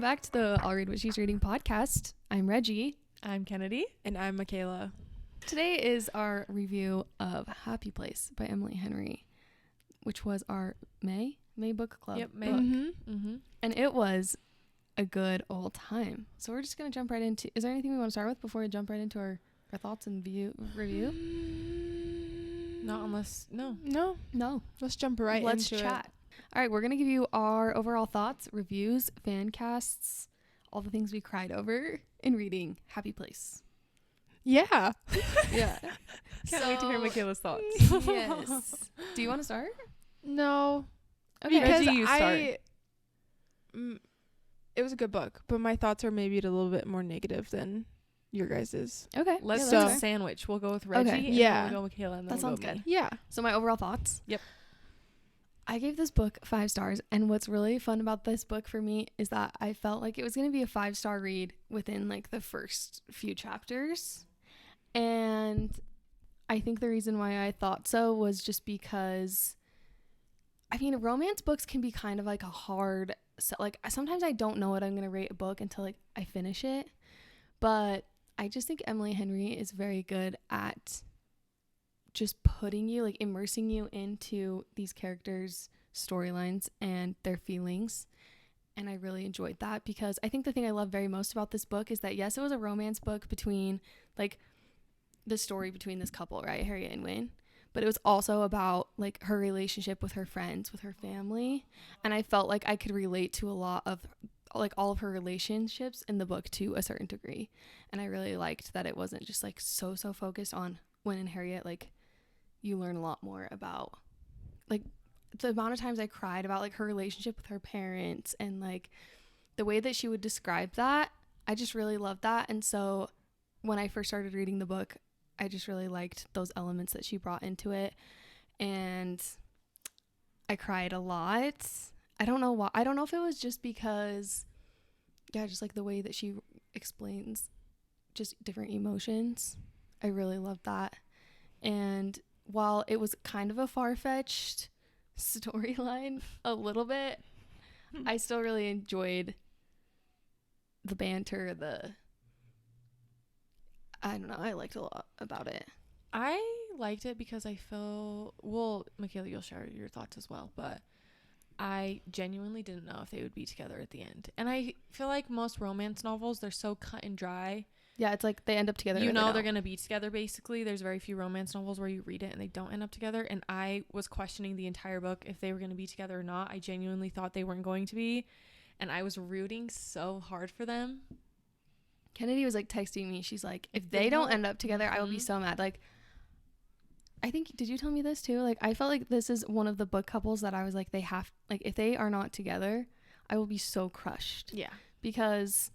back to the I'll Read What She's Reading podcast. I'm Reggie. I'm Kennedy. And I'm Michaela. Today is our review of Happy Place by Emily Henry, which was our May book club. Yep, May book. Mm-hmm. And it was a good old time. So we're just going to jump right into, is there anything we want to start with before we jump right into our thoughts and review? Not unless, no. Let's jump right Let's into chat. All right, we're going to give you our overall thoughts, reviews, fan casts, all the things we cried over in reading Happy Place. Yeah. Yeah. Can't wait to hear Michaela's thoughts. Yes. Do you want to start? No. Okay. Because Reggie, you start. It was a good book, but my thoughts are maybe a little bit more negative than your guys's. Okay. Let's do do a a sandwich. We'll go with Reggie. Okay. And Yeah. then we'll go with Michaela. And That then we'll sounds go with good. me. Yeah. So my overall thoughts. Yep. I gave this book 5 stars, and what's really fun about this book for me is that I felt like it was going to be a 5-star read within like the first few chapters. And I think the reason why I thought so was just because, I mean, romance books can be kind of like a hard, like sometimes I don't know what I'm going to rate a book until like I finish it. But I just think Emily Henry is very good at just putting you, like immersing you into these characters' storylines and their feelings. And I really enjoyed that because I think the thing I love very most about this book is that, yes, it was a romance book between like the story between this couple, right, Harriet and Wynne, but it was also about like her relationship with her friends, with her family. And I felt like I could relate to a lot of like all of her relationships in the book to a certain degree. And I really liked that it wasn't just like so focused on Wynne and Harriet. Like, you learn a lot more about like the amount of times I cried about like her relationship with her parents and like the way that she would describe that. I just really loved that. And so when I first started reading the book, I just really liked those elements that she brought into it. And I cried a lot. I don't know why. I don't know if it was just because, yeah, just like the way that she explains just different emotions. I really loved that. And while it was kind of a far-fetched storyline a little bit, I still really enjoyed the banter, I don't know, I liked a lot about it. I liked it because I feel, well, Michaela, you'll share your thoughts as well, but I genuinely didn't know if they would be together at the end. And I feel like most romance novels, they're so cut and dry. Yeah, it's like they end up together. You know they're going to be together, basically. There's very few romance novels where you read it and they don't end up together. And I was questioning the entire book if they were going to be together or not. I genuinely thought they weren't going to be. And I was rooting so hard for them. Kennedy was like texting me. She's like, if they don't end up together, I will be so mad. Like, I think, did you tell me this too? Like, I felt like this is one of the book couples that I was like, if they are not together, I will be so crushed. Yeah. Because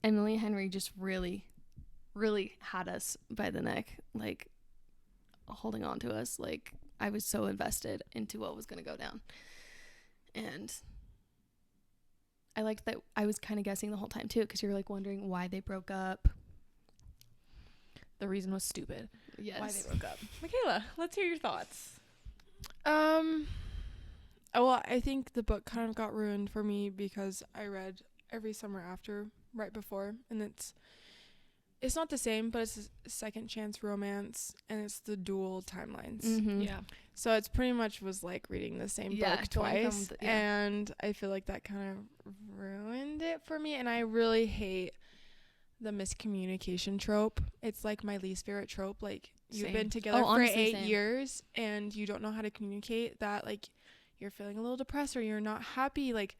Emily Henry just really, really had us by the neck, like holding on to us. Like, I was so invested into what was going to go down. And I liked that I was kind of guessing the whole time too, because you were like wondering why they broke up. The reason was stupid. Yes. Why they broke up. Michaela, let's hear your thoughts. Well, I think the book kind of got ruined for me because I read Every Summer After right before, and it's not the same, but it's a second chance romance, and it's the dual timelines. Mm-hmm. Yeah. So it's pretty much was like reading the same book twice, and I feel like that kind of ruined it for me. And I really hate the miscommunication trope. It's like my least favorite trope. Like, you've been together for 8 years and you don't know how to communicate that, like, you're feeling a little depressed or you're not happy. Like,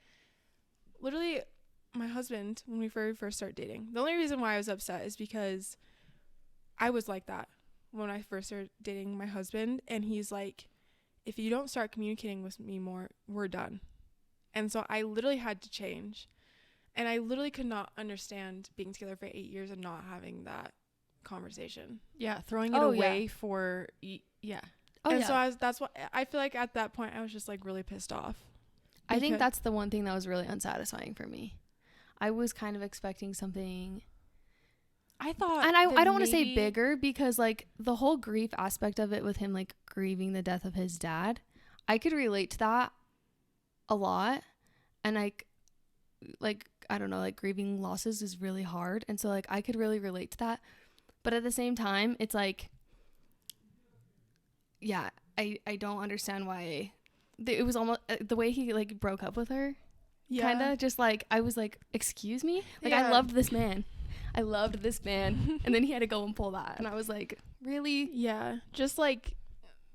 literally, my husband, when we first started dating, the only reason why I was upset is because I was like that when I first started dating my husband, and he's like, if you don't start communicating with me more, we're done. And so I literally had to change, and I literally could not understand being together for 8 years and not having that conversation. Yeah, throwing it away for yeah. So that's what I feel like at that point I was just like really pissed off. I think that's the one thing that was really unsatisfying for me. I was kind of expecting something, I thought, and I don't want to say bigger, because like the whole grief aspect of it with him like grieving the death of his dad, I could relate to that a lot. And like like, I don't know, like grieving losses is really hard. And so like I could really relate to that. But at the same time, it's like, yeah, I don't understand why it was almost the way he like broke up with her. Yeah. Kind of just like, I was like, excuse me? Like, I loved this man. And then he had to go and pull that. And I was like, really? Yeah. Just like,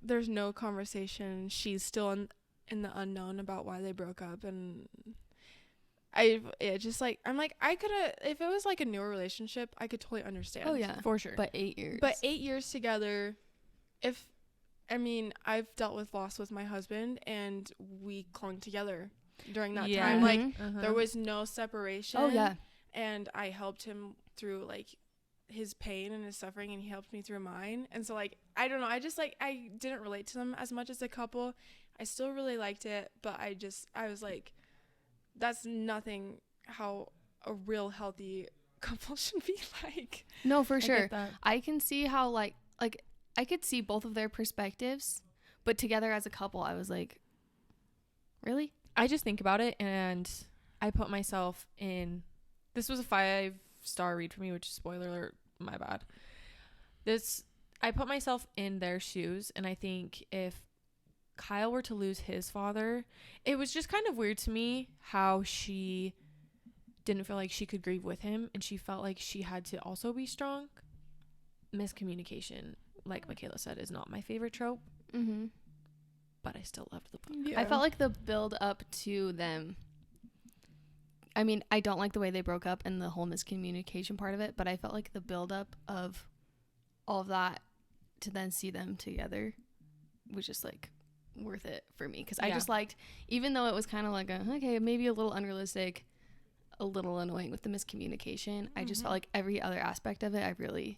there's no conversation. She's still in the unknown about why they broke up. And just like, I'm like, I could have, if it was like a newer relationship, I could totally understand. Oh, yeah. For sure. But 8 years. But 8 years together, I've dealt with loss with my husband, and we clung together during that time. Like, there was no separation. Oh, yeah. And I helped him through, like, his pain and his suffering, and he helped me through mine. And so, like, I don't know. I just, like, I didn't relate to them as much as a couple. I still really liked it, but I was like, that's nothing how a real healthy couple should be like. No, for sure. I can see how, like, I could see both of their perspectives, but together as a couple, I was like, really? I just think about it, and I put myself in, this was a 5-star read for me, which is spoiler alert, my bad. I put myself in their shoes, and I think if Kyle were to lose his father, it was just kind of weird to me how she didn't feel like she could grieve with him, and she felt like she had to also be strong. Miscommunication, like Michaela said, is not my favorite trope. Mm-hmm. But I still loved the book. Yeah. I felt like the build up to them, I mean, I don't like the way they broke up and the whole miscommunication part of it, but I felt like the build up of all of that to then see them together was just like worth it for me, because I just liked, even though it was kind of like okay, maybe a little unrealistic, a little annoying with the miscommunication, I just felt like every other aspect of it I really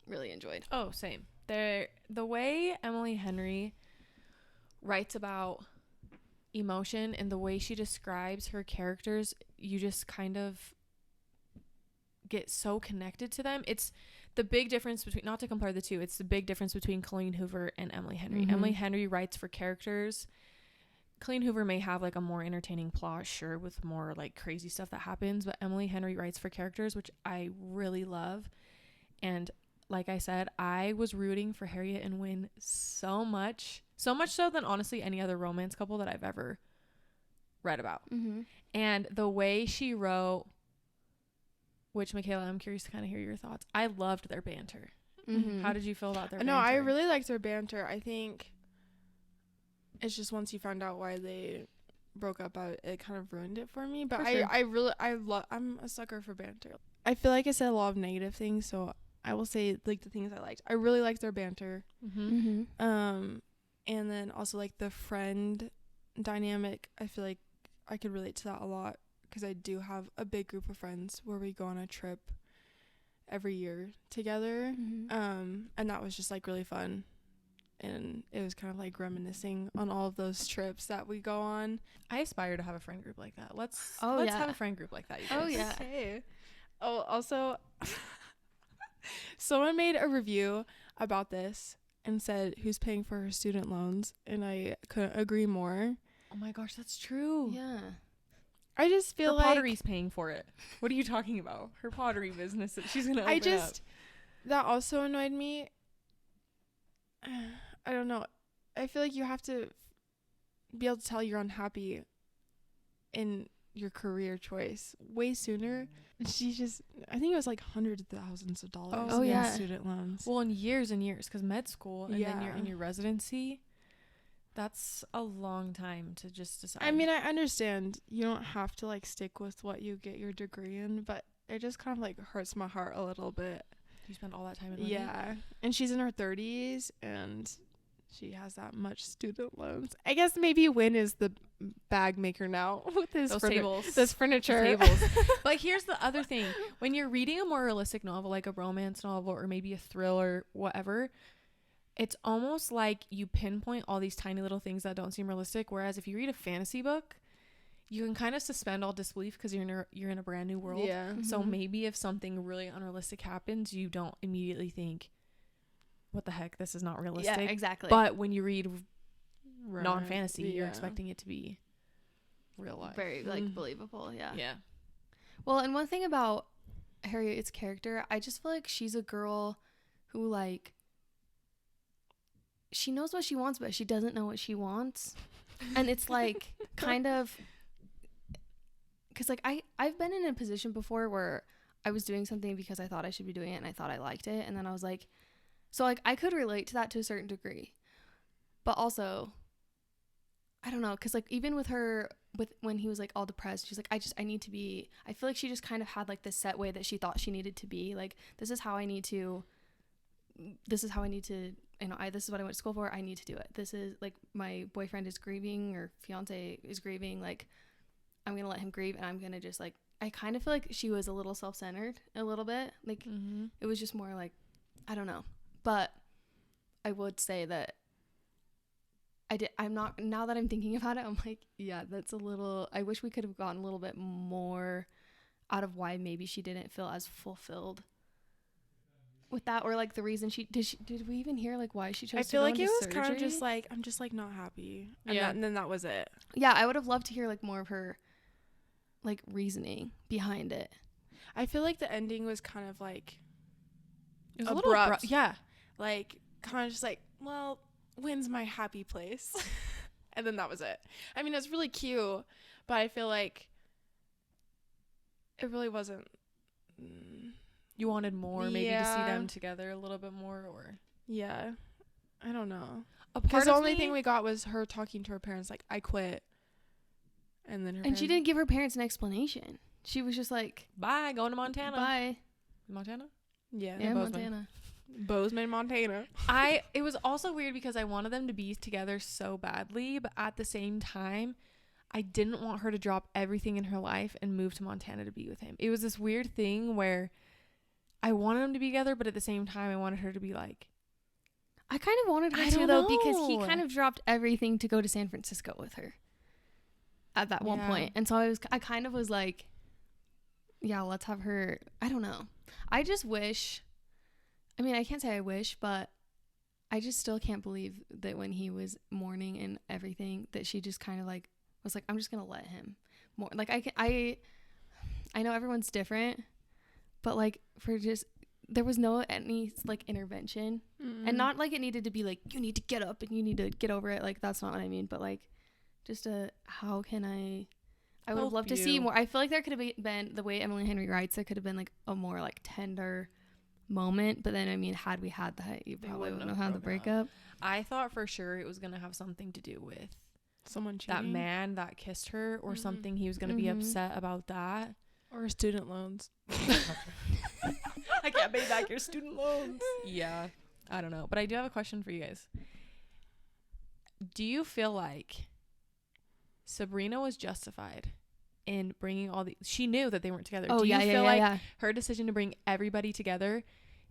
enjoyed. Oh, same. The way Emily Henry writes about emotion and the way she describes her characters, you just kind of get so connected to them. It's the big difference between, not to compare the two, it's the big difference between Colleen Hoover and Emily Henry. Mm-hmm. Emily Henry writes for characters. Colleen Hoover may have like a more entertaining plot, sure, with more like crazy stuff that happens, but Emily Henry writes for characters, which I really love. And like I said, I was rooting for Harriet and Wynn so much so than honestly any other romance couple that I've ever read about. Mm-hmm. And the way she wrote, which Michaela, I'm curious to kind of hear your thoughts. I loved their banter. Mm-hmm. How did you feel about their banter? No, I really liked their banter. I think it's just once you found out why they broke up, it kind of ruined it for me. But I'm a sucker for banter. I feel like I said a lot of negative things, so I will say like the things I liked. I really liked their banter. Mm-hmm. And then also like the friend dynamic. I feel like I could relate to that a lot, because I do have a big group of friends where we go on a trip every year together. Mm-hmm. And that was just like really fun. And it was kind of like reminiscing on all of those trips that we go on. I aspire to have a friend group like that. Let's have a friend group like that, you guys. Oh yeah. Okay. Oh, also someone made a review about this and said who's paying for her student loans, and I couldn't agree more. Oh my gosh, that's true. Yeah. I just feel her pottery's paying for it. What are you talking about? Her pottery business that she's gonna open up. That also annoyed me. I don't know. I feel like you have to be able to tell you're unhappy in your career choice way sooner. She just, I think it was like hundreds of thousands of dollars in student loans. Well, in years and years, because med school and then you're in your residency, that's a long time to just decide. I mean, I understand you don't have to like stick with what you get your degree in, but it just kind of like hurts my heart a little bit. You spend all that time in money? Yeah. And she's in her 30s and she has that much student loans. I guess maybe Wynn is the bag maker now with his tables. This furniture. Tables. But here's the other thing. When you're reading a more realistic novel, like a romance novel or maybe a thriller, whatever, it's almost like you pinpoint all these tiny little things that don't seem realistic. Whereas if you read a fantasy book, you can kind of suspend all disbelief because you're in a brand new world. Yeah. Mm-hmm. So maybe if something really unrealistic happens, you don't immediately think, what the heck, this is not realistic. Yeah, exactly. But when you read non-fantasy, you're expecting it to be real life. very like believable. Yeah. Well, and one thing about Harriet's character, I just feel like she's a girl who like she knows what she wants, but she doesn't know what she wants. And it's like kind of because like I've been in a position before where I was doing something because I thought I should be doing it and I thought I liked it, and then I was like, so like I could relate to that to a certain degree, but also I don't know, because like even with her when he was like all depressed, she's like, I need to be, I feel like she just kind of had like this set way that she thought she needed to be, like this is how I need to this is what I went to school for, I need to do it, this is like my boyfriend is grieving or fiance is grieving, like I'm gonna let him grieve and I'm gonna just like, I kind of feel like she was a little self-centered a little bit, like it was just more like, I don't know, but I would say that I'm not, now that I'm thinking about it, I'm like, yeah, that's a little, I wish we could have gotten a little bit more out of why maybe she didn't feel as fulfilled with that, or like the reason did we even hear like why she chose to go into surgery? I feel like it was kind of just like, I'm just like not happy. And then that was it. Yeah, I would have loved to hear like more of her like reasoning behind it. I feel like the ending was kind of like it was abrupt. A little abrupt. Yeah. Like kind of just like, well, when's my happy place? And then that was it. I mean, it's really cute, but I feel like it really wasn't. You wanted more, maybe to see them together a little bit more, or yeah, I don't know. Because the only thing we got was her talking to her parents, like, I quit, and then she didn't give her parents an explanation. She was just like, bye, going to Montana. Bye. Montana? Yeah, Montana. Bozeman, Montana. It was also weird because I wanted them to be together so badly, but at the same time, I didn't want her to drop everything in her life and move to Montana to be with him. It was this weird thing where I wanted them to be together, but at the same time, I wanted her to be like, I kind of wanted her to, though, because he kind of dropped everything to go to San Francisco with her at that one point. And so I kind of was like, yeah, let's have her. I don't know. I just wish, I mean, I can't say I wish, but I just still can't believe that when he was mourning and everything, that she just kind of like was like, I'm just going to let him more. Like, I know everyone's different, but like there was no any like intervention. And not like it needed to be like, you need to get up and you need to get over it. Like, that's not what I mean. But like, just how can I would have loved to see more. I feel like there could have been, the way Emily Henry writes, there could have been like a more like tender moment. But then, I mean, had we had that, you probably wouldn't have had the breakup. I thought for sure it was going to have something to do with someone cheating. That man that kissed her or something. He was going to be upset about that. Or student loans. I can't pay back your student loans. Yeah. I don't know. But I do have a question for you guys. Do you feel like Sabrina was justified in bringing she knew that they weren't together. Do you feel like her decision to bring everybody together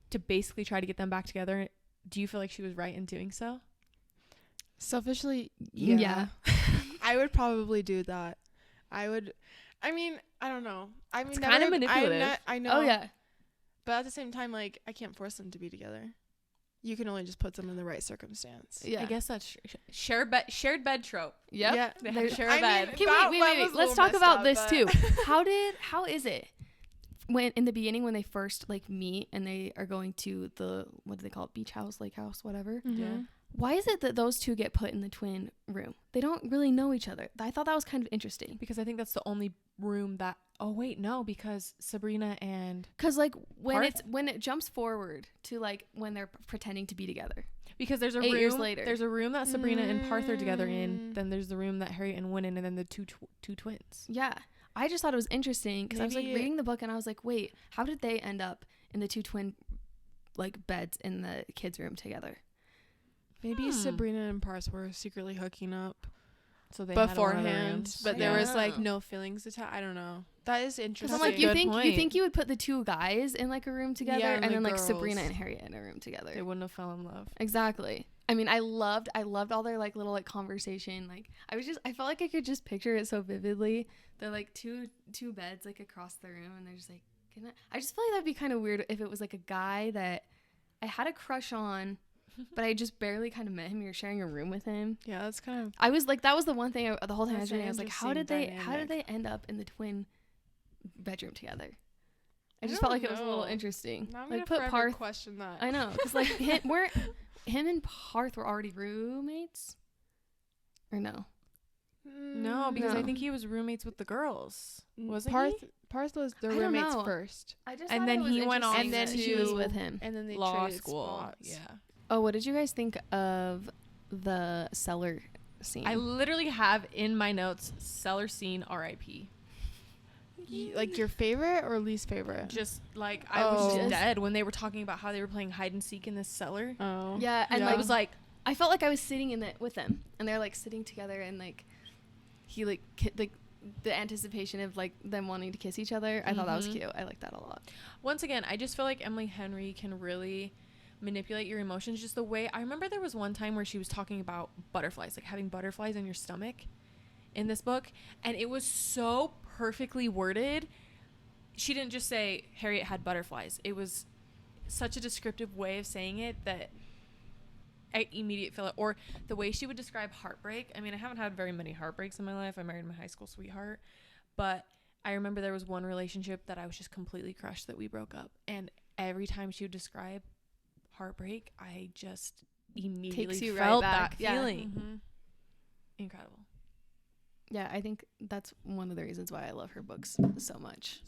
to basically try to get them back together, do you feel like she was right in doing so? Selfishly, yeah. I would probably do that. I mean, I don't know. I mean, it's kind of manipulative. I know. Oh, yeah. But at the same time, like, I can't force them to be together. You can only just put them in the right circumstance. Yeah. I guess that's shared bed trope. Yep. Yeah. They have to share a bed. Okay, wait. Let's talk about this too. How is it when in the beginning when they first like meet and they are going to the, what do they call it? Beach house, lake house, whatever. Mm-hmm. Yeah. Why is it that those two get put in the twin room? They don't really know each other. I thought that was kind of interesting. Because I think that's the only room that, because Sabrina and... Because like when it jumps forward to like when they're pretending to be together. Because there's a 8 room, years later. There's a room that Sabrina and Parth are together in. Then there's the room that Harriet and Win in, and then the two twins. Yeah. I just thought it was interesting because I was like reading the book and I was like, wait, how did they end up in the two twin like beds in the kids' room together? Maybe Sabrina and Parth were secretly hooking up so they beforehand, but there was like no feelings attached. I don't know. That is interesting. I'm like, you think you would put the two guys in like a room together, and then like Sabrina and Harriet in a room together? They wouldn't have fell in love. Exactly. I mean, I loved all their like little like conversation. Like I felt like I could just picture it so vividly. They're like two beds like across the room, and they're just like, I just feel like that'd be kind of weird if it was like a guy that I had a crush on but I just barely kind of met him. You're sharing a room with him. Yeah, that's kind of. I was like, that was the one thing the whole time I was reading. I was like, how did dynamic. they end up in the twin bedroom together? I just felt like it was a little interesting. Now I'm like gonna put forever question that. I know, because like him and Parth were already roommates, or no? No, because I think he was roommates with the girls. Wasn't he? Parth was their I don't roommates know. first. I just And thought then it was he went on interesting and then that he was with him. And then they Law traded school. spots. Yeah. Oh, what did you guys think of the cellar scene? I literally have in my notes cellar scene R.I.P. Like your favorite or least favorite? Just like I was just dead when they were talking about how they were playing hide and seek in this cellar. Oh. Yeah, and I was like, I felt like I was sitting in it with them, and they're like sitting together, and like he like the anticipation of like them wanting to kiss each other. I thought that was cute. I like that a lot. Once again, I just feel like Emily Henry can really manipulate your emotions just the way. I remember there was one time where she was talking about butterflies, like having butterflies in your stomach in this book, and it was so perfectly worded. She didn't just say Harriet had butterflies. It was such a descriptive way of saying it that I immediately feel it. Or the way she would describe heartbreak. I mean, I haven't had very many heartbreaks in my life. I married my high school sweetheart, but I remember there was one relationship that I was just completely crushed that we broke up, and every time she would describe heartbreak, I just immediately felt that feeling. Incredible. Yeah, I think that's one of the reasons why I love her books so much.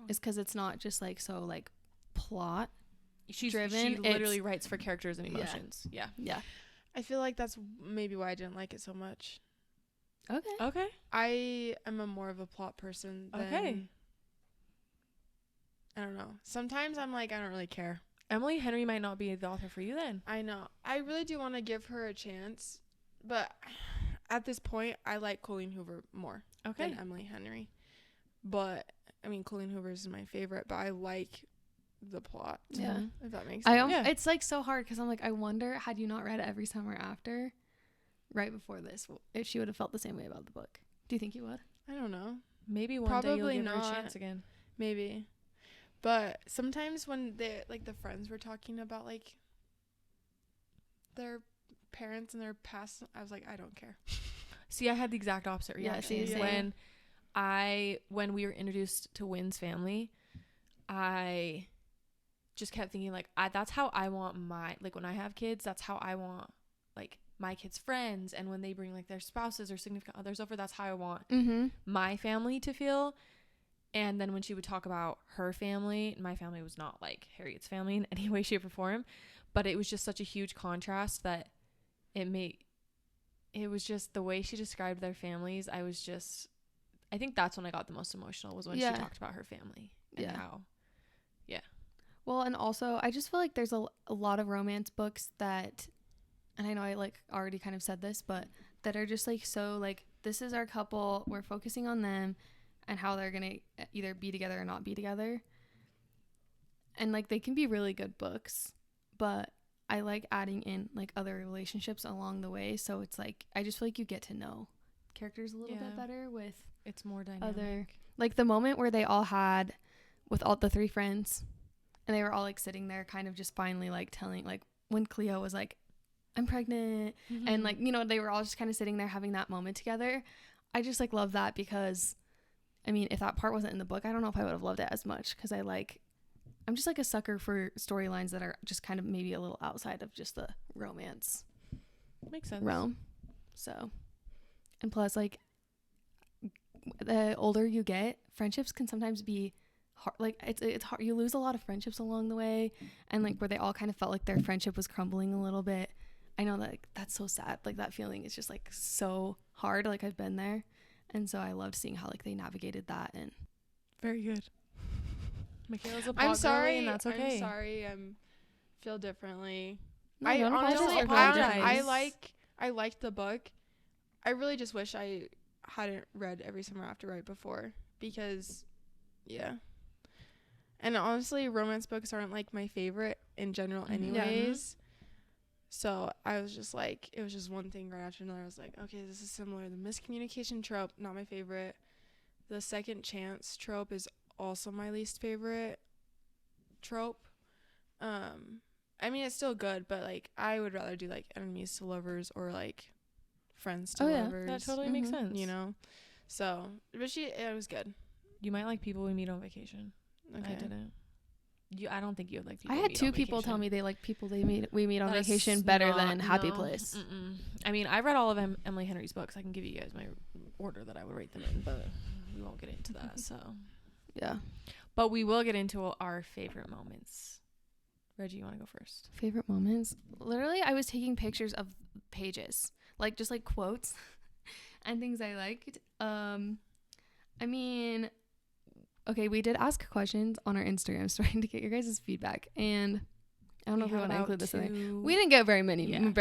Is because it's not just like so like plot driven. She literally writes for characters and emotions. Yeah. I feel like that's maybe why I didn't like it so much. Okay. I am more of a plot person than I don't know. Sometimes I'm like, I don't really care. Emily Henry might not be the author for you then. I know. I really do want to give her a chance, but at this point, I like Colleen Hoover more than Emily Henry. But I mean, Colleen Hoover is my favorite, but I like the plot. Yeah, if that makes sense. It's like so hard because I'm like, I wonder, had you not read Every Summer After right before this, if she would have felt the same way about the book. Do you think you would? I don't know. Maybe one day you'll give her a chance again. Maybe. But sometimes when they like the friends were talking about like their parents and their past, I was like, I don't care. See, I had the exact opposite reaction. When we were introduced to Wynn's family, I just kept thinking like, that's how I want my, like when I have kids, that's how I want like my kids' friends, and when they bring like their spouses or significant others over, that's how I want my family to feel. And then when she would talk about her family, my family was not like Harriet's family in any way, shape, or form, but it was just such a huge contrast that it was just the way she described their families. I think that's when I got the most emotional, was when she talked about her family and how. Well, and also I just feel like there's a lot of romance books that, and I know I like already kind of said this, but that are just like, so like, this is our couple, we're focusing on them and how they're gonna either be together or not be together. And like, they can be really good books, but I like adding in like other relationships along the way. So it's like, I just feel like you get to know characters a little bit better with it's more dynamic. Like the moment where they all had with all the three friends and they were all like sitting there kind of just finally like telling, like when Cleo was like, I'm pregnant, and like, you know, they were all just kind of sitting there having that moment together. I just like love that, because I mean, if that part wasn't in the book, I don't know if I would have loved it as much, because I'm just like a sucker for storylines that are just kind of maybe a little outside of just the romance makes sense realm. So, and plus, like, the older you get, friendships can sometimes be hard. Like it's hard. You lose a lot of friendships along the way, and like where they all kind of felt like their friendship was crumbling a little bit. I know that like, that's so sad. Like that feeling is just like so hard. Like I've been there, and so I loved seeing how like they navigated that. And very good. Michaela's a I'm sorry, and that's okay. I'm sorry. Feel differently. No, I honestly, apologize. I liked the book. I really just wish I hadn't read Every Summer After right before, because and honestly, romance books aren't like my favorite in general anyways. So I was just like, it was just one thing right after another. I was like, okay, this is similar. The miscommunication trope, not my favorite. The second chance trope is also my least favorite trope. I mean, it's still good, but like I would rather do like enemies to lovers or like friends to lovers. That totally makes sense. You know, so but it was good. You might like people we meet on vacation. Okay. I didn't. I don't think you would like people. I had 2 people tell me they like people we meet on That's vacation better than Happy Place. I mean, I read all of Emily Henry's books. I can give you guys my order that I would rate them in, but we won't get into that. So yeah, but we will get into our favorite moments. Reggie, you want to go first? Favorite moments? Literally, I was taking pictures of pages, like just like quotes and things I liked. I mean, okay, we did ask questions on our Instagram story to get your guys' feedback, and I don't know if we want to include this in there. We didn't get very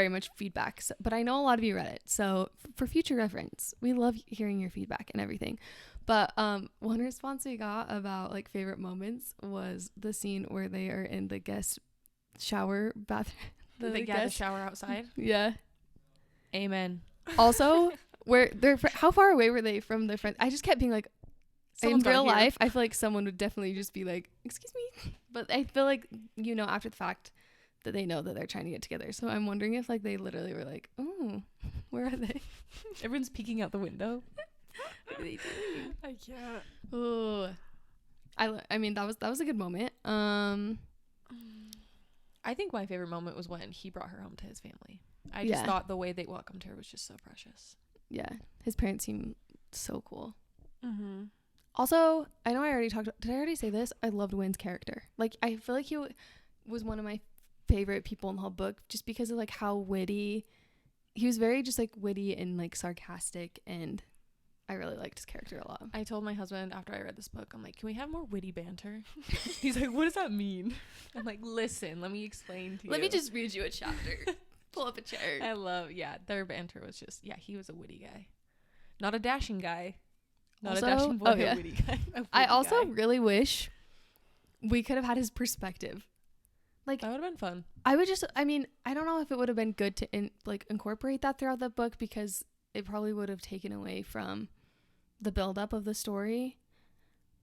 much feedback, so, but I know a lot of you read it. So for future reference, we love hearing your feedback and everything. But one response we got about like favorite moments was the scene where they are in the guest shower bathroom. They get the shower outside. Yeah. Amen. Also, how far away were they from their friends? I just kept being like, in real life, I feel like someone would definitely just be like, excuse me. But I feel like, after the fact that they know that they're trying to get together. So I'm wondering if like they literally were like, oh, where are they? Everyone's peeking out the window. What are they doing? I can't. Oh, I mean, that was a good moment. I think my favorite moment was when he brought her home to his family. I just thought the way they welcomed her was just so precious. Yeah. His parents seem so cool. Mm-hmm. Also, I know I already talked. Did I already say this? I loved Wynn's character. Like, I feel like he was one of my favorite people in the whole book just because of like how witty. He was very just like witty and like sarcastic, and I really liked his character a lot. I told my husband after I read this book, I'm like, can we have more witty banter? He's like, what does that mean? I'm like, listen, let me explain to you. Let me just read you a chapter. Pull up a chart. Their banter was just, he was a witty guy. Not a dashing guy. Not also, a dashing boy, a witty guy. I also really wish we could have had his perspective. Like, that would have been fun. I don't know if it would have been good to incorporate that throughout the book because it probably would have taken away from the buildup of the story.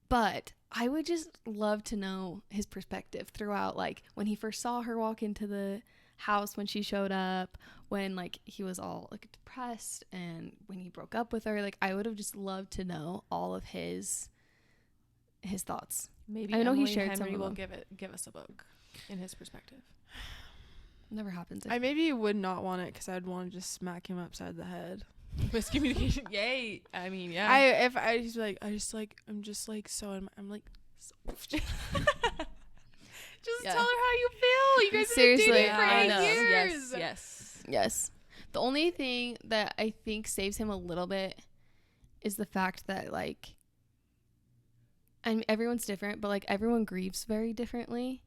But I would just love to know his perspective throughout, like when he first saw her walk into the house, when she showed up, when like he was all like depressed, and when he broke up with her. Like, I would have just loved to know all of his thoughts. Maybe I know Emily he shared Henry some will of them. give us a book in his perspective. Never happens. I maybe would not want it because I'd want to just smack him upside the head. Miscommunication. Yay. I mean, yeah. I'm just like so. I'm like. So just tell her how you feel. You guys have been dating for 8 years. Yes. The only thing that I think saves him a little bit is the fact that like, I mean, everyone's different, but like everyone grieves very differently.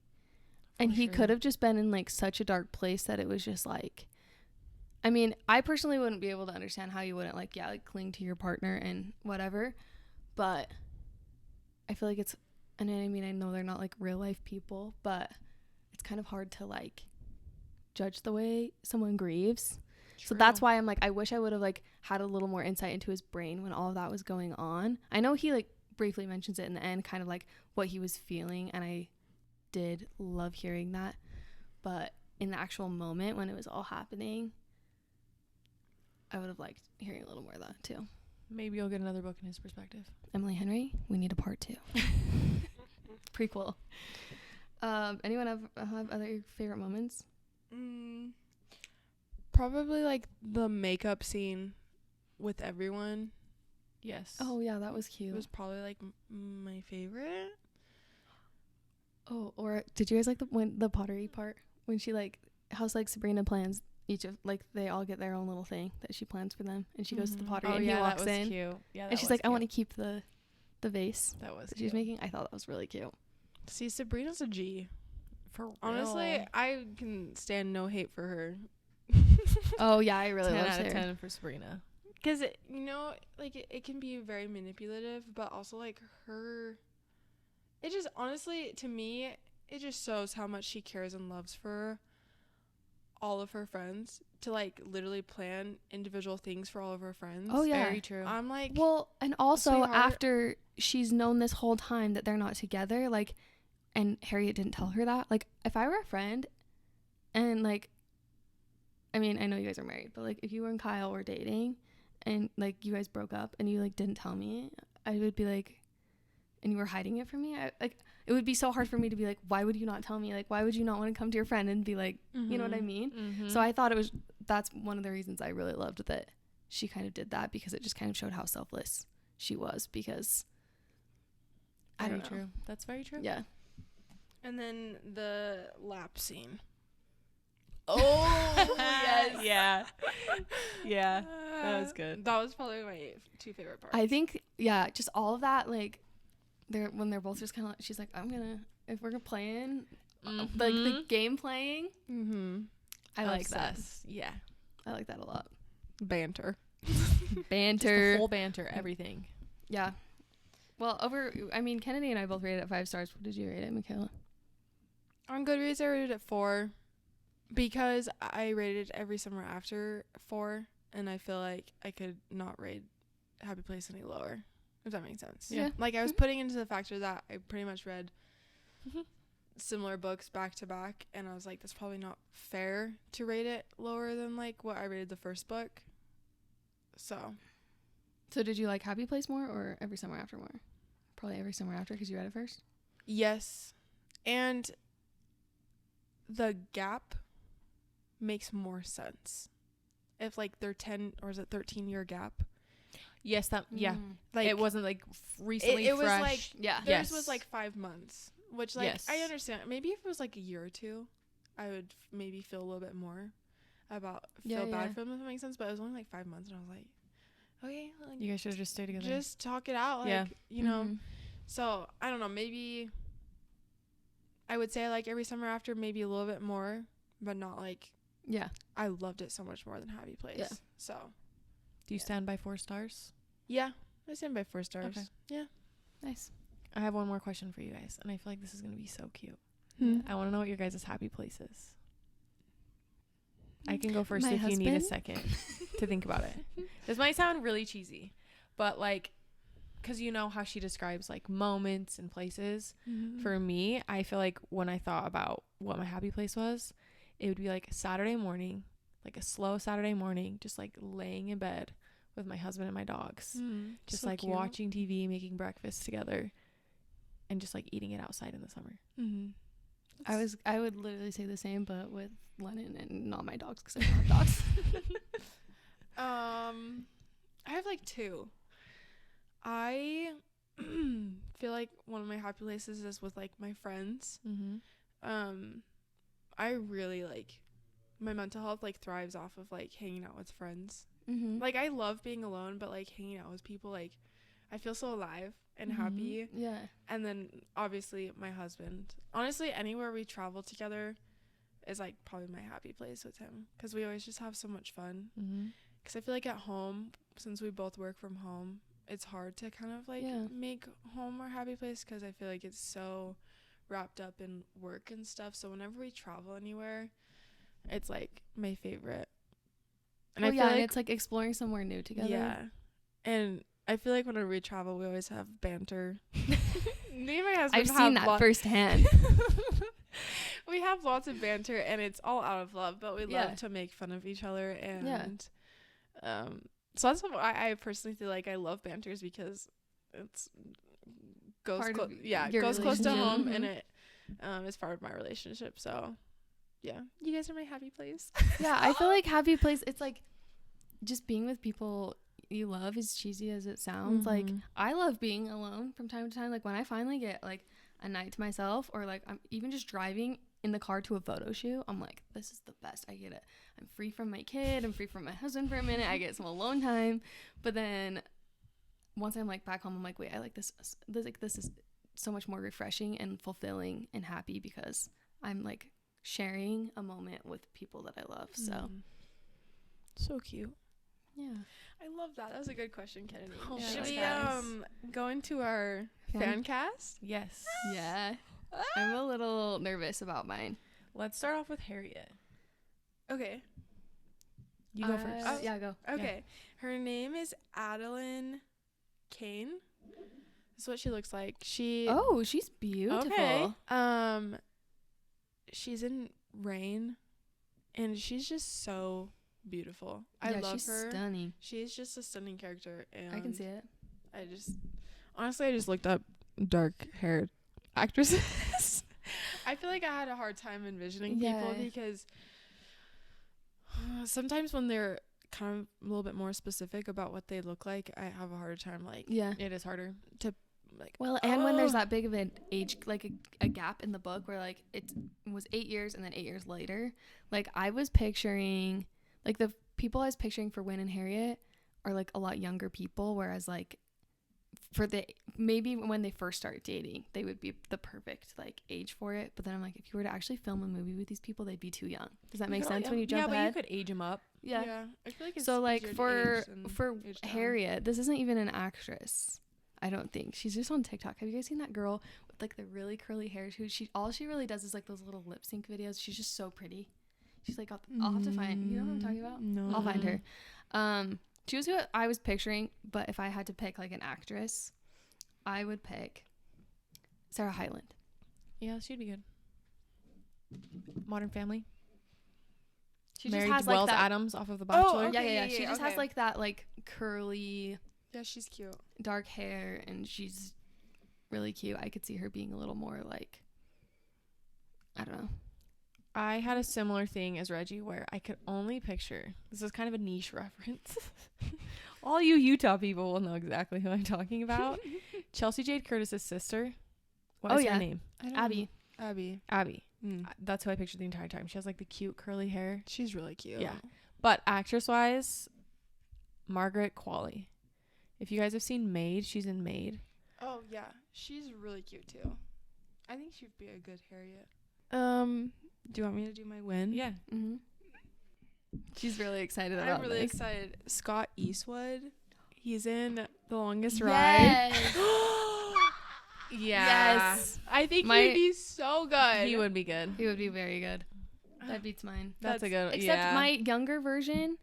And he could have just been in like such a dark place that it was just like, I mean, I personally wouldn't be able to understand how you wouldn't like cling to your partner and whatever, but I feel like it's, and I mean, I know they're not like real life people, but it's kind of hard to like judge the way someone grieves. True. So that's why I'm like, I wish I would have like had a little more insight into his brain when all of that was going on. I know he like briefly mentions it in the end, kind of like what he was feeling, and I did love hearing that, but in the actual moment when it was all happening, I would have liked hearing a little more of that too. Maybe you'll get another book in his perspective. Emily Henry, we need a part 2. Prequel. Anyone have other favorite moments? Probably like the makeup scene with everyone. Yes. Oh yeah, that was cute. It was probably like my favorite. Oh, or did you guys like the pottery part when she like how's like Sabrina plans each of like they all get their own little thing that she plans for them, and she goes to the pottery and he walks in. Cute. Yeah, and she's like, cute. I want to keep the vase that was she's making. I thought that was really cute. See, Sabrina's a G. For real. Honestly, I can stand no hate for her. Oh yeah, I really 10 love out her. of 10 for Sabrina. Because like it can be very manipulative, but also like her. It just honestly, to me, it just shows how much she cares and loves for all of her friends, to like literally plan individual things for all of her friends. Oh yeah, very true. I'm like, well, and also sweetheart. after she's known this whole time that they're not together, like, and Harriet didn't tell her that. Like, if I were a friend And like, I mean, I know you guys are married, but like if you and Kyle were dating and like you guys broke up and you like didn't tell me, I would be like, and you were hiding it from me, like it would be so hard for me to be like, why would you not tell me? Like, why would you not want to come to your friend and be like, you know what I mean? Mm-hmm. So I thought that's one of the reasons I really loved that she kind of did that, because it just kind of showed how selfless she was, because I don't know. True. That's very true. Yeah. And then the lap scene. Oh, yes. Yeah. Yeah. That was good. That was probably my 2 favorite parts. I think, yeah, just all of that, like, when they're both just kind of, she's like, if we're playing, like, the game playing, I like that. Yeah. I like that a lot. Banter. Just the whole banter, Mm-hmm. everything. Yeah. Well, Kennedy and I both rated it 5 stars. What did you rate it, Michaela? On Goodreads, I rated it 4 because I rated Every Summer After 4, and I feel like I could not rate Happy Place any lower, if that makes sense. Yeah. Like, I was putting into the factor that I pretty much read similar books back to back, and I was like, that's probably not fair to rate it lower than, like, what I rated the first book. So did you like Happy Place more or Every Summer After more? Probably Every Summer After, because you read it first. yes. And the gap makes more sense if, like, they're 10 or is it 13-year gap. Yes, yeah. Like, it wasn't like recently it was fresh. like, yeah. theirs was like 5 months, which, like, Yes. I understand. Maybe if it was like a year or 2, I would maybe feel a little bit more feel bad for them, if that makes sense. But it was only like 5 months, and I was like, okay, like, You guys should have just stayed together. just talk it out, like, Yeah. you know. So I don't know, maybe I would say I like Every Summer After maybe a little bit more, but not like, Yeah. I loved it so much more than Happy Place. Yeah. So Do you stand by 4 stars? yeah, I stand by 4 stars. Okay. Yeah. Nice. I have one more question for you guys, and I feel like this is going to be so cute. Hmm. I want to know what your guys' happy place is. I can go first My if you need a husband? second to think about it. This might sound really cheesy, but like, because you know how she describes like moments and places. For me, I feel like when I thought about what my happy place was, it would be like Saturday morning, like a slow Saturday morning, just like laying in bed with my husband and my dogs, just So like cute. watching TV, making breakfast together, and just like eating it outside in the summer. I would literally say the same, but with Lennon and not my dogs, because I don't have dogs. I have like 2. I feel like one of my happy places is with like my friends. I really like my mental health like thrives off of like hanging out with friends. Like, I love being alone, but like hanging out with people, like, I feel so alive and happy. Yeah. And then obviously my husband, honestly, anywhere we travel together is like probably my happy place with him, because we always just have so much fun. Because I feel like at home, since we both work from home, it's hard to kind of like make home our happy place, because I feel like it's so wrapped up in work and stuff. So whenever we travel anywhere, it's like my favorite. And I feel like it's like exploring somewhere new together. Yeah. And I feel like whenever we travel, we always have banter. Me and my husband I've seen that firsthand. We have lots of banter, and it's all out of love, but we love to make fun of each other. And so that's what I personally feel like I love banters, because it's goes close to home, and it is part of my relationship. So yeah, you guys are my happy place. Yeah, I feel like happy place, it's like just being with people you love, as cheesy as it sounds. Like, I love being alone from time to time. Like, when I finally get like a night to myself, or like I'm even just driving in the car to a photo shoot, I'm like, this is the best. I get it. I'm free from my kid, I'm free from my husband for a minute, I get some alone time. But then once I'm like back home, I'm like, wait, I like this is so much more refreshing and fulfilling and happy, because I'm like sharing a moment with people that I love. So cute. Yeah, I love that. That was a good question, Kennedy. Oh, Should thanks, we go into our fan cast? Yes. yeah. I'm a little nervous about mine. Let's start off with Harriet. Okay. You go first. Yeah, go. Okay. Her name is Adeline Kane. This is what she looks like. She's beautiful. Okay. She's in Rain, and she's just so beautiful. I love she's her. Stunning. She's just a stunning character, and I can see it. I just looked up dark haired actresses. I feel like I had a hard time envisioning people because sometimes when they're kind of a little bit more specific about what they look like, I have a harder time. Like, it is harder to like. Well, and when there's that big of an age, like a gap in the book where like it was 8 years and then 8 years later, like I was picturing, like the people I was picturing for Wynn and Harriet are like a lot younger people, whereas like for maybe when they first start dating, they would be the perfect like age for it. But then I'm like, if you were to actually film a movie with these people, they'd be too young. Does that make sense when you jump ahead? Yeah, but you could age them up. Yeah. I feel like it's so like for age Harriet, this isn't even an actress. I don't think. She's just on TikTok. Have you guys seen that girl with like the really curly hair? All she really does is like those little lip sync videos. She's just so pretty. She's like, I'll have to find, you know what I'm talking about? No. I'll find her. She was who I was picturing, but if I had to pick like an actress, I would pick Sarah Hyland. Yeah, she'd be good. Modern Family. She married just has Wells like that, Adams off of The Bachelor. Yeah. She just has like that like curly. Yeah, she's cute. Dark hair, and she's really cute. I could see her being a little more like, I don't know. I had a similar thing as Reggie where I could only picture, this is kind of a niche reference. All you Utah people will know exactly who I'm talking about. Chelsea Jade Curtis's sister. What is her name? Abby. Abby. That's who I pictured the entire time. She has like the cute curly hair. She's really cute. Yeah. But actress wise, Margaret Qualley. If you guys have seen Maid, she's in Maid. Oh yeah, she's really cute too. I think she'd be a good Harriet. Do you want me to do my win? Yeah. Mm-hmm. She's really excited about I'm really this. excited. Scott Eastwood. He's in The Longest Ride. Yeah. Yes. I think he'd be so good. He would be good. He would be very good. That beats mine. That's a good. Except my younger version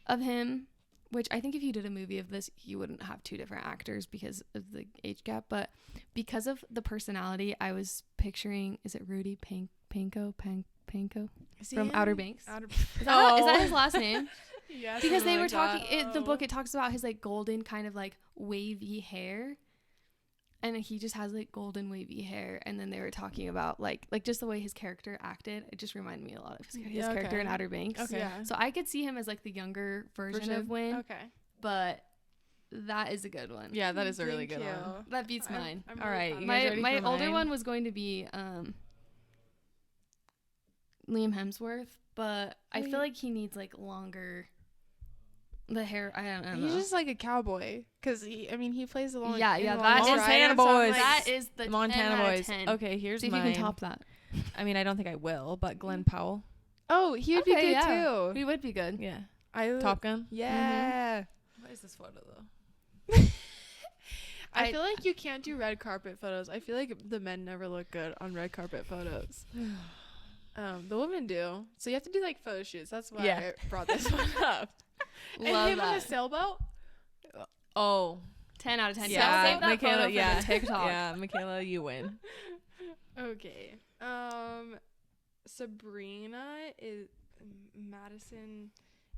of him, which I think if you did a movie of this, you wouldn't have two different actors because of the age gap. But because of the personality, I was picturing, is it Rudy Panko from Outer Banks? Is that his last name? Yeah. Because they were talking in the book. It talks about his like golden kind of like wavy hair, and he just has like golden wavy hair. And then they were talking about like just the way his character acted. It just reminded me a lot of his character in Outer Banks. Okay. Yeah. So I could see him as like the younger version of Wynn. Okay. But that is a good one. Yeah, that is a really good one. That beats mine. I'm all right. My older one was going to be Liam Hemsworth, but I feel like he needs like longer. The hair, I don't know. He's just like a cowboy, cause he plays the long. Yeah, that is Montana Boys. That is the Montana 10 Boys. 10. Okay, here's See if mine. you can top that. I mean, I don't think I will, but Glenn Powell. Oh, he would be good too. He would be good. Yeah. I Top Gun. Yeah. Mm-hmm. What is this photo though? I feel like you can't do red carpet photos. I feel like the men never look good on red carpet photos. The women do. So you have to do like photo shoots. That's why I brought this one up. Love and him that. on a sailboat. Oh. 10 out of 10. Yeah, Save that Michaela. photo for Yeah, the TikTok. Yeah, Michaela, you win. Okay. Sabrina is Madison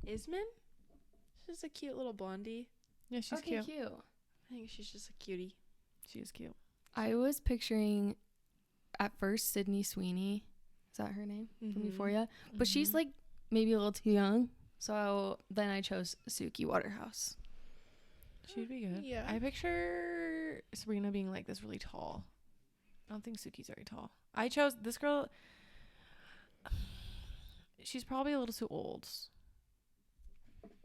Isman. She's a cute little blondie. Yeah, she's cute. I think she's just a cutie. She is cute. I was picturing at first Sydney Sweeney. Is that her name from Euphoria? But she's like maybe a little too young. So then I chose Suki Waterhouse. She'd be good. Yeah. I picture Sabrina being like this really tall. I don't think Suki's very tall. I chose this girl. She's probably a little too old.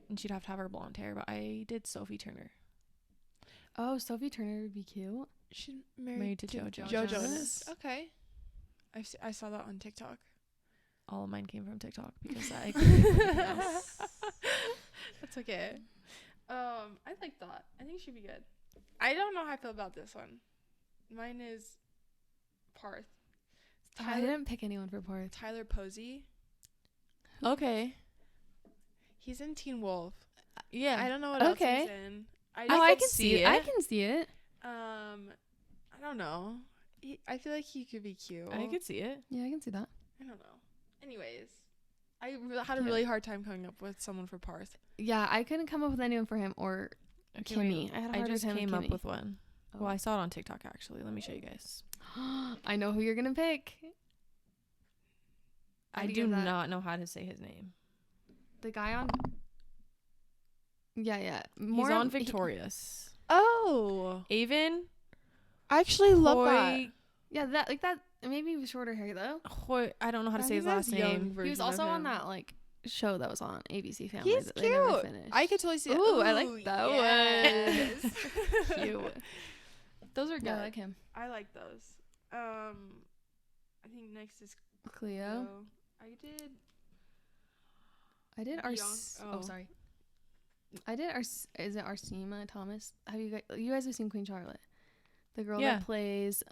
And she'd have to have her blonde hair, but I did Sophie Turner. Oh, Sophie Turner would be cute. She's Married to Joe Jonas. Jonas. Okay. I saw that on TikTok. All of mine came from TikTok because I Yes. That's okay. I like that. I think she'd be good. I don't know how I feel about this one. Mine is Parth. I didn't pick anyone for Parth. Tyler Posey. Okay. He's in Teen Wolf. Yeah. I don't know what else he's in. I can see it. I can see it. I don't know. I feel like he could be cute. I could see it. Yeah, I can see that. I don't know. Anyways, I had a really hard time coming up with someone for Parth. Yeah, I couldn't come up with anyone for him or Kimmy. I just came up with one. Oh. Well, I saw it on TikTok, actually. Let me show you guys. I know who you're going to pick. I do not know how to say his name. The guy on... Yeah. He's on Victorious. Avon? I actually love that. Yeah, that... Maybe with shorter hair, though. I don't know how to say his last name. He was also on that, like, show that was on ABC Family. He's cute. Never finished. I could totally see it. Ooh, I like that one. Cute. Those are good. Yeah, I like him. I like those. I think next is Cleo. I did sorry. I did is it Arsema Thomas? You guys have seen Queen Charlotte? The girl that plays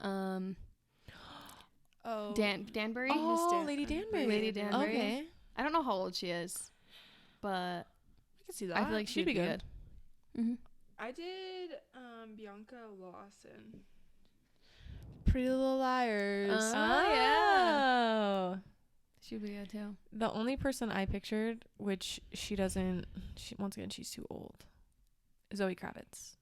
Danbury. Lady Danbury. Lady Danbury. Okay. I don't know how old she is, but I can see that. I feel like she'd be good. Mm-hmm. I did Bianca Lawson. Pretty Little Liars. Yeah. She'd be good too. The only person I pictured, which once again, she's too old. Zoe Kravitz.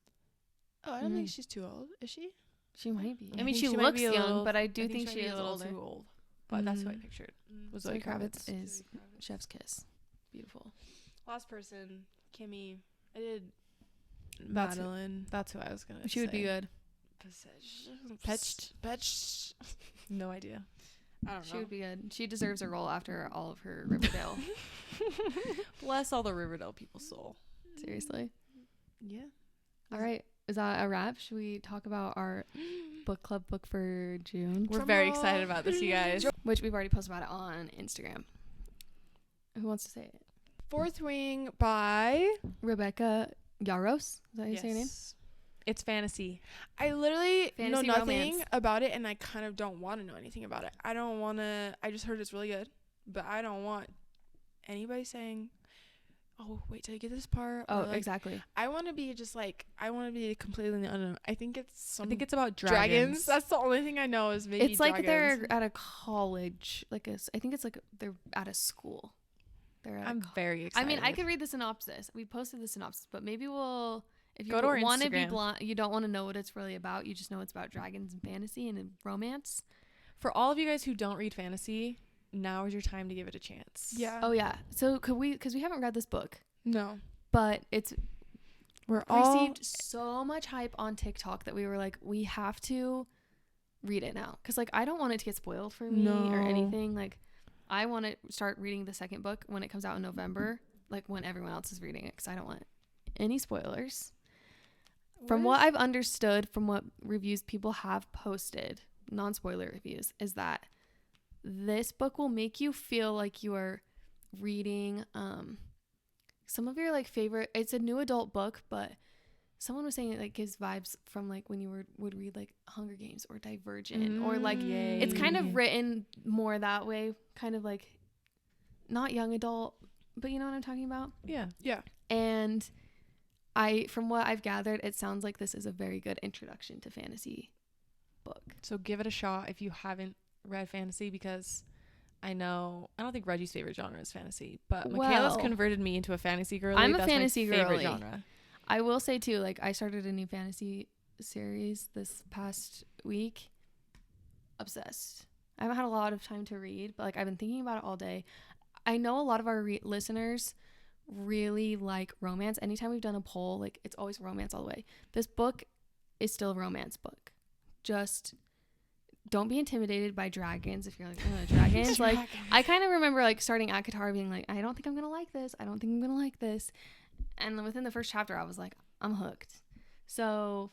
Oh, I don't think she's too old. Is she? She might be. I mean, she looks young, but I do think she is a little older. too old. But that's who I pictured. Was Zoe Kravitz. Is Chef's Kiss. Beautiful. Last person, Kimmy. I did Madeline. That's who I was gonna. She would be good. Petched. No idea. I don't know. She would be good. She deserves a role after all of her Riverdale. Bless all the Riverdale people's soul. Seriously. Yeah. All right. Is that a wrap? Should we talk about our book club book for June? We're very excited about this, you guys. Which we've already posted about it on Instagram. Who wants to say it? Fourth Wing by Rebecca Yaros. Is that how you say your name? It's fantasy. I literally know nothing romance about it, and I kind of don't want to know anything about it. I just heard it's really good, but I don't want anybody saying, oh, wait till you get this part. Oh, exactly. I want to be completely unknown. I think it's about dragons. That's the only thing I know is maybe it's like dragons. they're at a college. I think it's like they're at a school. I'm very excited. I mean, I could read the synopsis. We posted the synopsis, but maybe we'll... If you want to be blind, you don't want to know what it's really about. You just know it's about dragons and fantasy and romance. For all of you guys who don't read fantasy, now is your time to give it a chance. Yeah. Oh yeah. So because we haven't read this book. No. But we're received so much hype on TikTok that we were like, we have to read it now. Because like I don't want it to get spoiled for me or anything. Like I want to start reading the second book when it comes out in November, like when everyone else is reading it, because I don't want any spoilers. From what I've understood from what reviews people have posted, non-spoiler reviews, is that this book will make you feel like you are reading some of your like favorite, it's a new adult book, but someone was saying it like gives vibes from like when you would read like Hunger Games or Divergent or like it's kind of written more that way, kind of like not young adult, but you know what I'm talking about? Yeah. And from what I've gathered, it sounds like this is a very good introduction to fantasy book. So give it a shot if you haven't read fantasy, because I don't think Reggie's favorite genre is fantasy, but Michaela's converted me into a fantasy girly. I'm a fantasy girly. Favorite genre. I will say too, like I started a new fantasy series this past week. Obsessed. I haven't had a lot of time to read, but like I've been thinking about it all day. I know a lot of our listeners really like romance. Anytime we've done a poll, like it's always romance all the way. This book is still a romance book. Just don't be intimidated by dragons if you're like, oh, dragons. Like I kind of remember like starting ACOTAR being like, I don't think I'm gonna like this. And within the first chapter I was like, I'm hooked. So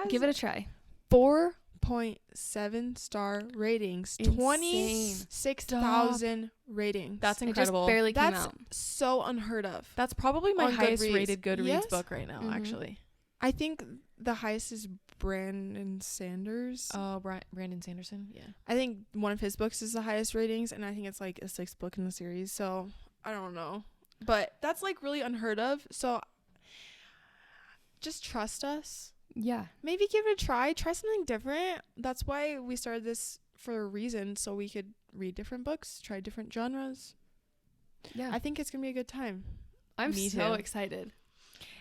give it a try. 4.7 star ratings. 26,000 ratings. That's incredible. It just barely came out. That's so unheard of. That's probably my highest rated Goodreads book right now, actually. I think the highest is Brandon Sanders. Oh, Brandon Sanderson? Yeah. I think one of his books is the highest ratings, and I think it's like a 6th book in the series, so I don't know. But that's like really unheard of, so just trust us. Yeah. Maybe give it a try. Try something different. That's why we started this for a reason, so we could read different books, try different genres. Yeah. I think it's going to be a good time. I'm Me so too. excited.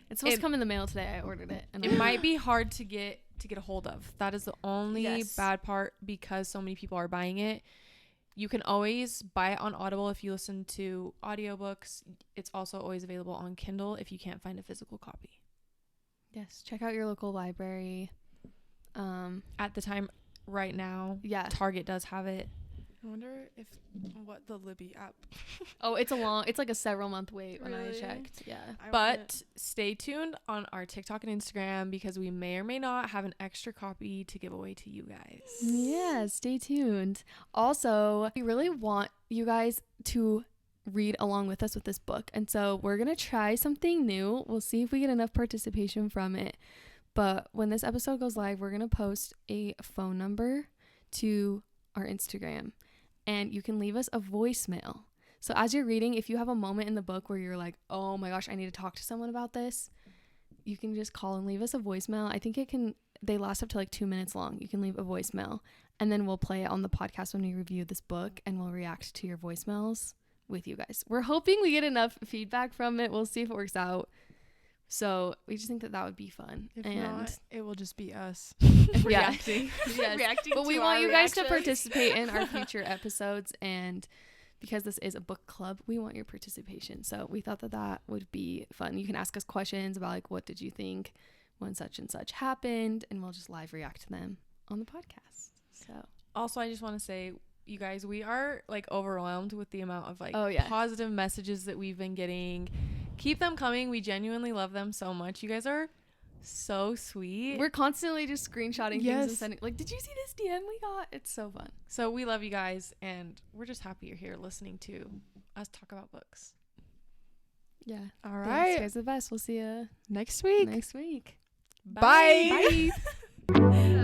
It's supposed to come in the mail today. I ordered it. And It might be hard to get a hold of. That is the only Yes. bad part, because so many people are buying it. You can always buy it on Audible if you listen to audiobooks. It's also always available on Kindle if you can't find a physical copy. Yes. Check out your local library. At the time right now, Yeah. Target does have it. I wonder what the Libby app. Oh, it's like a several month wait when I Really? checked. Yeah. But stay tuned on our TikTok and Instagram, because we may or may not have an extra copy to give away to you guys. Yeah, stay tuned. Also, we really want you guys to read along with us with this book. And so we're going to try something new. We'll see if we get enough participation from it. But when this episode goes live, we're going to post a phone number to our Instagram, and you can leave us a voicemail. So as you're reading, if you have a moment in the book where you're like, oh my gosh, I need to talk to someone about this, you can just call and leave us a voicemail. I think they last up to like 2 minutes long. You can leave a voicemail, and then we'll play it on the podcast when we review this book, and we'll react to your voicemails with you guys. We're hoping we get enough feedback from it. We'll see if it works out. So we just think that would be fun. If and not, it will just be us Reacting. Yes. reacting. But to we want our you guys to reactions. participate in our future episodes, and because this is a book club, we want your participation. So we thought that would be fun. You can ask us questions about like, what did you think when such and such happened, and we'll just live react to them on the podcast. So Also, I just want to say, you guys, we are like overwhelmed with the amount of like positive messages that we've been getting. Keep them coming. We genuinely love them so much. You guys are so sweet. we're constantly just screenshotting things and sending, like, did you see this DM we got? It's so fun. So we love you guys, and we're just happy you're here listening to us talk about books. Yeah. All Thanks, right. you guys are the best. We'll see you Next week. next week. Bye. Bye.